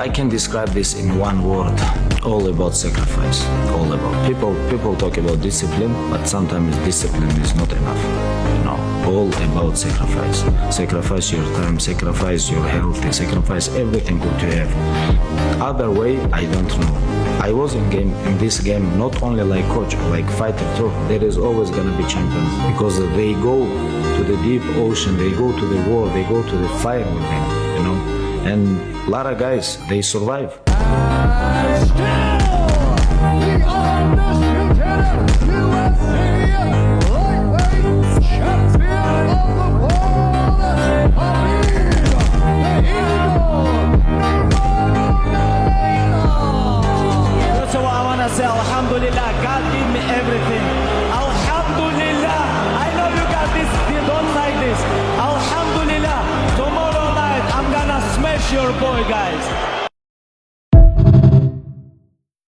I can describe this in one word. All about sacrifice. All about people talk about discipline, but sometimes discipline is not enough. No, all about sacrifice. Sacrifice your time, sacrifice your health, sacrifice everything good you have. Other way, I don't know. I was in this game not only like coach, like fighter too. There is always gonna be champions because they go to the deep ocean, they go to the war, they go to the fire with them, you know. And a lot of guys, they survive.